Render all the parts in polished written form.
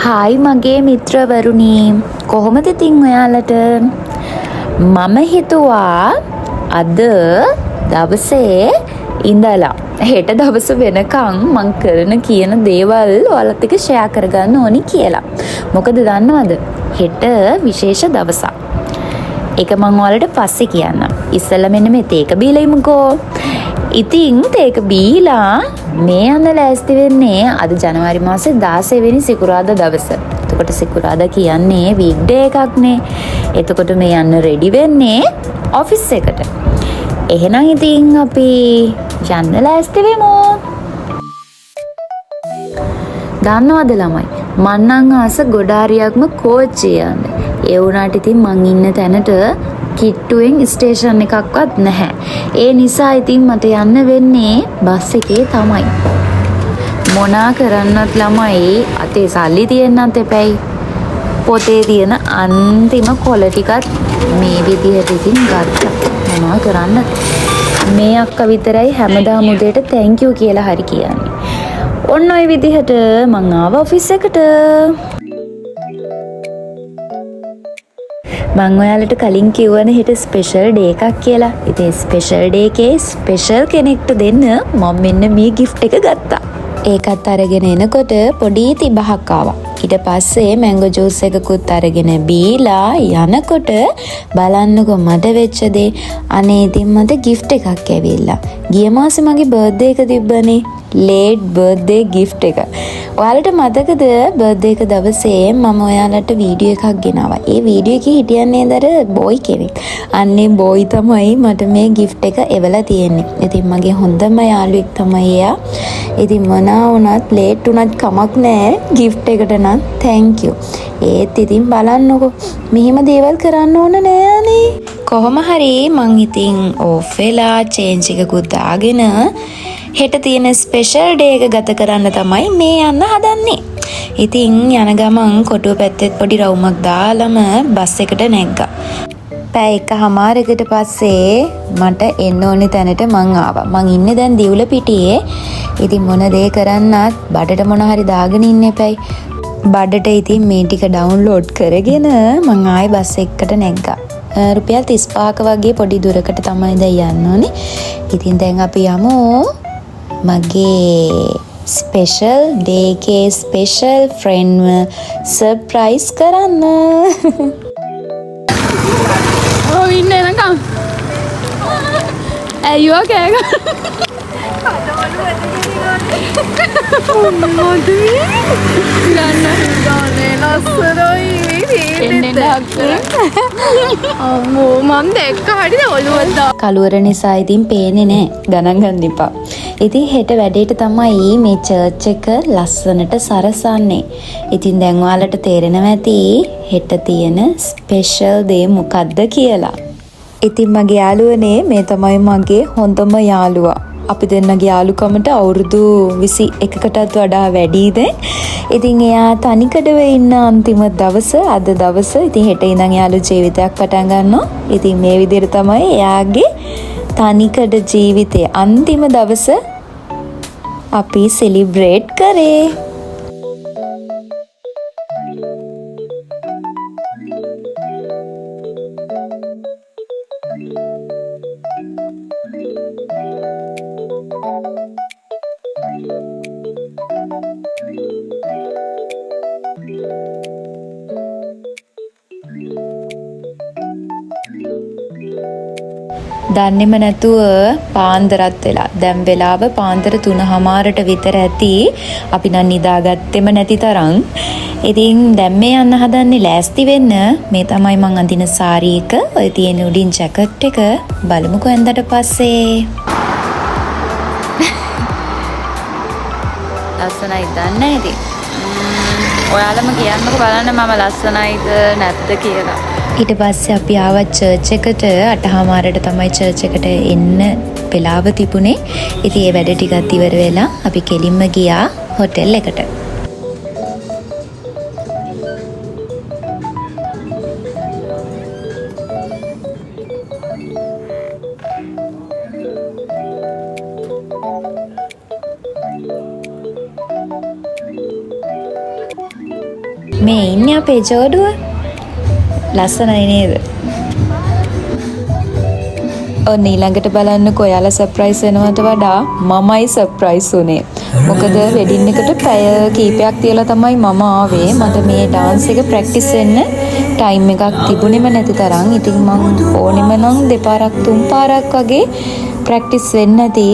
Hi මගේ මිත්‍රවරුනි කොහොමද ඉතින් ඔයාලට මම හිතුවා අද දවසේ ඉඳලා හෙට දවස වෙනකන් මං කරන කියන දේවල් ඔයාලත් එක්ක ෂෙයා කරගන්න ඕනි කියලා. මොකද දන්නවද? හෙට විශේෂ දවසක්. ඒක මං ඔයාලට පස්සේ කියන්නම්. ඉස්සෙල්ලා මෙන්න මේ තේක බීලා ඉමුකෝ. ඉතින් තේක බීලා මේ යන්න ලෑස්ති වෙන්නේ අද ජනවාරි මාසේ 16 වෙනි සිකුරාදා දවස. එතකොට සිකුරාදා කියන්නේ වීක්ඩේ එකක්නේ. එතකොට මේ යන්න රෙඩි වෙන්නේ ඔෆිස් එකට. එහෙනම් ඉතින් අපි යන්න ලෑස්ති වෙමු. දන්නවද ළමයි? මං නම් ආස ගොඩාරියක්ම කෝච්චිය යන්න. ඒ වුණාට ඉතින් මං ඉන්න තැනට කිට්ටුවෙන් ස්ටේෂන් එකක්වත් නැහැ. ඒ නිසා ඉතින් මට යන්න වෙන්නේ බස් එකේ තමයි. මොනා කරන්නත් ළමයි අතේ සල්ලි තියෙන්නත් එපැයි. පොතේ තියෙන අන්තිම කොළ ටිකත් මේ විදිහට ඉතින් ගත්තා. මොනවා කරන්නද? මේ අක්කා විතරයි හැමදාම උදේට thank you කියලා හරි කියන්නේ. ඔන්න ඔය විදිහට මං ආව ඔෆිස් එකට. මං ඔයාලට කලින් කිව්වනේ හෙට ස්පෙෂල් ඩේ එකක් කියලා. ඉතින් ස්පෙෂල් ඩේ එකේ ස්පෙෂල් කෙනෙක්ට දෙන්න මම මෙන්න මේ gift එක ගත්තා. ඒකත් අරගෙන එනකොට පොඩි තිබහක් ආවා. ඊට පස්සේ මැංගෝ ජූස් එකකුත් අරගෙන බීලා යනකොට බලන්නකො මට වෙච්ච දේ. අනේ ඉතින් මට gift එකක් ඇවිල්ලා. ගිය මාසේ මගේ බර්ත්ඩේ එක තිබ්බනේ. ලේට් බර්ත්ඩේ gift එක. ඔයාලට මතකද බර්ත්ඩේ එක දවසේ මම ඔයාලට වීඩියෝ එකක් ගෙනාවා. ඒ වීඩියෝ එකේ හිටියන්නේ දර බොයි කෙනෙක්. අන්නේ බොයි තමයි මට මේ gift එක එවලා තියෙන්නේ. ඉතින් මගේ හොඳම යාළුවෙක් තමයි එයා. ඉතින් මොනවා වුණත් ලේට් වුණත් කමක් නැහැ. gift එකට නම් thank you. ඒත් ඉතින් බලන්නකො මෙහෙම දේවල් කරන්න ඕන නෑනේ. කොහොම හරි මං ඉතින් ඕෆ් වෙලා චේන්ජ් එකකුත් දාගෙන හෙට තියෙන ස්පෙෂල් ඩේ එක ගත කරන්න තමයි මේ යන්න හදන්නේ. ඉතින් යන ගමන් කොටුව පැත්තෙත් පොඩි රවුමක් දාලම බස් එකට නැග්ගා. පැය එකමාරකට පස්සේ මට එන්න ඕනේ තැනට මං ආවා. මං ඉන්නේ දැන් දිවුලපිටියේ. ඉතින් මොන දේ කරන්නත් බඩට මොන හරි දාගෙන ඉන්න එපයි. බඩට ඉතින් මේ ටික ඩවුන්ලෝඩ් කරගෙන මං ආයේ බස් එකකට නැග්ගා. රුපියල් 35ක වගේ පොඩි දුරකට තමයි දැන් යන්න ඕනේ. ඉතින් දැන් අපි යමු මගේ ස්පෙෂල් ඩේ එකේ ස්පෙෂල් ෆ්‍රෙන්ඩ්ව සර්ප්‍රයිස් කරන්න. ඔව් ඉන්න එනකම්. ඇයිවා කෑග? අම්මෝ මම දැක්ක හරිද ඔළුවට දා. කළුවර නිසා ඉතින් පේන්නේ නැහැ. ගණන් ගන්න එපා. ඉතින් හෙට වැඩේට තමයි මේ චර්ච් එක ලස්සනට සරසන්නේ. ඉතින් දැන් ඔයාලට තේරෙනවා ඇති හෙට තියෙන ස්පෙෂල් දේ මොකද්ද කියලා. ඉතින් මගේ යාළුවනේ මේ තමයි මගේ හොඳම යාළුවා. අපි දෙන්නගේ යාළුකමට අවුරුදු 21කටත් වඩා වැඩි දැන්. ඉතින් එයා තනිකඩව ඉන්න අන්තිම දවස අද දවස. ඉතින් හෙට ඉඳන් යාළු ජීවිතයක් පටන් ගන්නවා. ඉතින් මේ විදිහට තමයි එයාගේ තනිකඩ ජීවිතයේ අන්තිම දවස අපි සෙලිබ්‍රේට් කරේ. දන්නේම නැතුව පාන්දරත් වෙලා. දැන් වෙලාව පාන්දර 3:00ට විතර ඇති. අපි නම් නිදාගත්තෙම නැති තරම්. ඉතින් දැන් මේ යන්න හදන්නේ ලෑස්ති වෙන්න. මේ තමයි මං අඳින සාරි එක. ඔය තියෙන උඩින් ජැකට් එක. බලමුකෝ ඇඳට පස්සේ. ලස්සනයි දන්නේ ඉතින්. ඔයාලම කියන්නකෝ බලන්න මම ලස්සනයිද නැද්ද කියලා. ඊට පස්සේ අපි ආවා චර්ච් එකට. 8:00ට තමයි චර්ච් එකට එන්න වෙලාව තිබුණේ. ඉතින් ඒ වැඩ ටිකත් ඉවර වෙලා අපි කෙලින්ම ගියා හොටෙල් එකට. මේ ඉන්නේ අපේ ජෝඩුව. ලස්සනයි නේද? ඔන්න ඊළඟට බලන්නකෝ ඔයාලා සර්ප්‍රයිස් වෙනවට වඩා මමයි සර්ප්‍රයිස් උනේ. මොකද වෙඩින් එකට පැය කීපයක් තියලා තමයි මම ආවේ. මට මේ ඩාන්ස් එක ප්‍රැක්ටිස් වෙන්න ටයිම් එකක් තිබුණෙම නැති තරම්. ඉතින් මම ඕනෙම නම් දෙපාරක් තුන් පාරක් වගේ ප්‍රැක්ටිස් වෙන්න ඇති.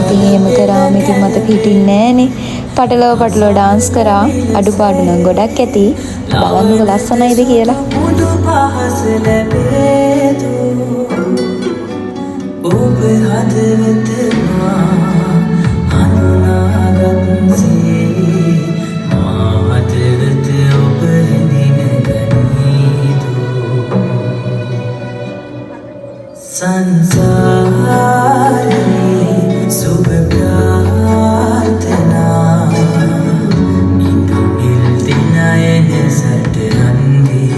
ඉතින් එහෙම කරාම ඉතින් මට හිටින්නේ නෑනේ. පටලව ඩාන්ස් කරා. අඩුපාඩු නම් ගොඩක් ඇති. බලන්නකෝ ලස්සනයිද කියලා. ඔබ හදවතමා අනුනාගත්සේ මා හදවත ඔබ නිනගනීදු සංසාරේ සුබ ප්‍රාර්ථනා නිදු නිල් දිනයන සටහන්දී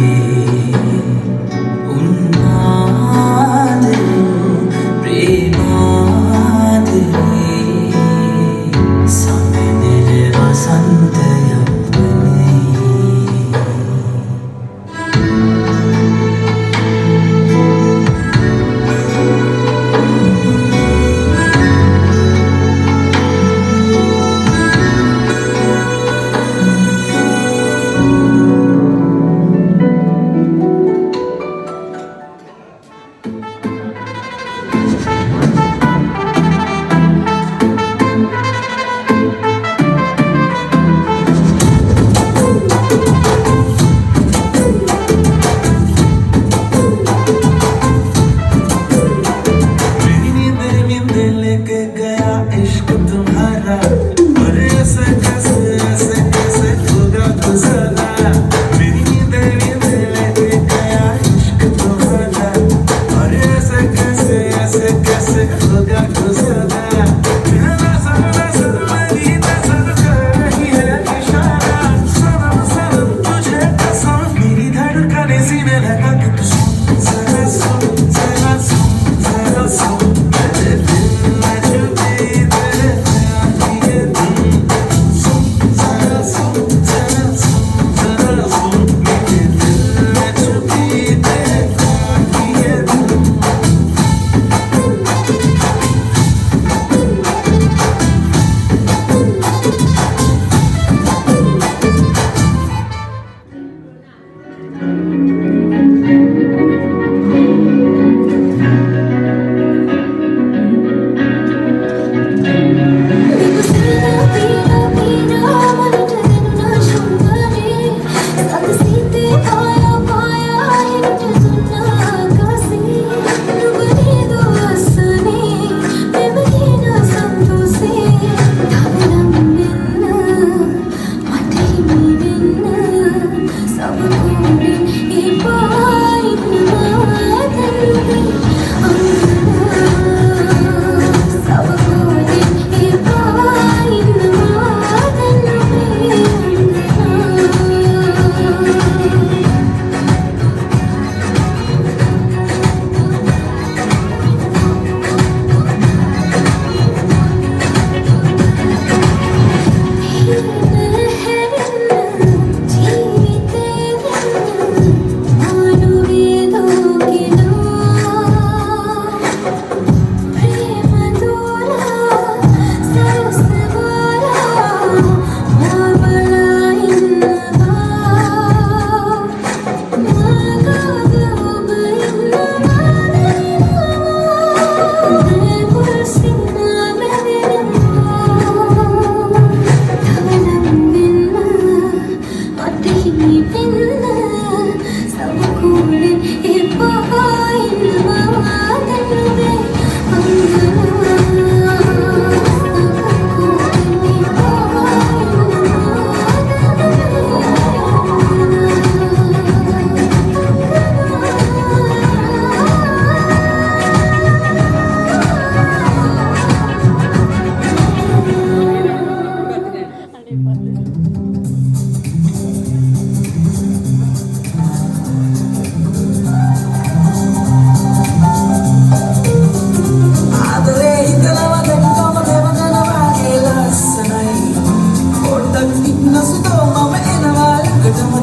Nasuto mama ena wala, kata mo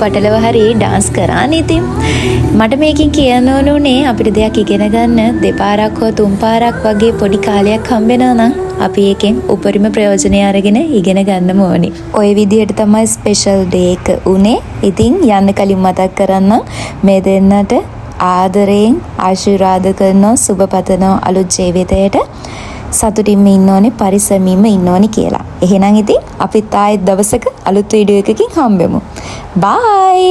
පටලව හරි ඩාන්ස් කරානේ ඉතින්. මට මේකෙන් කියන්න ඕනුනේ අපිට දෙයක් ඉගෙන ගන්න දෙපාරක් හෝ තුන් පාරක් වගේ පොඩි කාලයක් හම්බෙනවා නම් අපි ඒකෙන් උපරිම ප්‍රයෝජනය අරගෙන ඉගෙන ගන්නම ඕනි. ওই විදිහට තමයි ස්පෙෂල් ඩේ එක උනේ. ඉතින් යන්න කලින් මතක් කරන්න මේ දෙන්නට ආදරයෙන් ආශිර්වාද කරනවා සුබ පතනවා අලුත් ජීවිතයට සතුටින්ම ඉන්න ඕනේ පරිස්සමින්ම ඉන්න ඕනේ කියලා. එහෙනම් ඉතින් අපිත් ආයෙත් දවසක අලුත් වීඩියෝ එකකින් හම්බෙමු. බයි.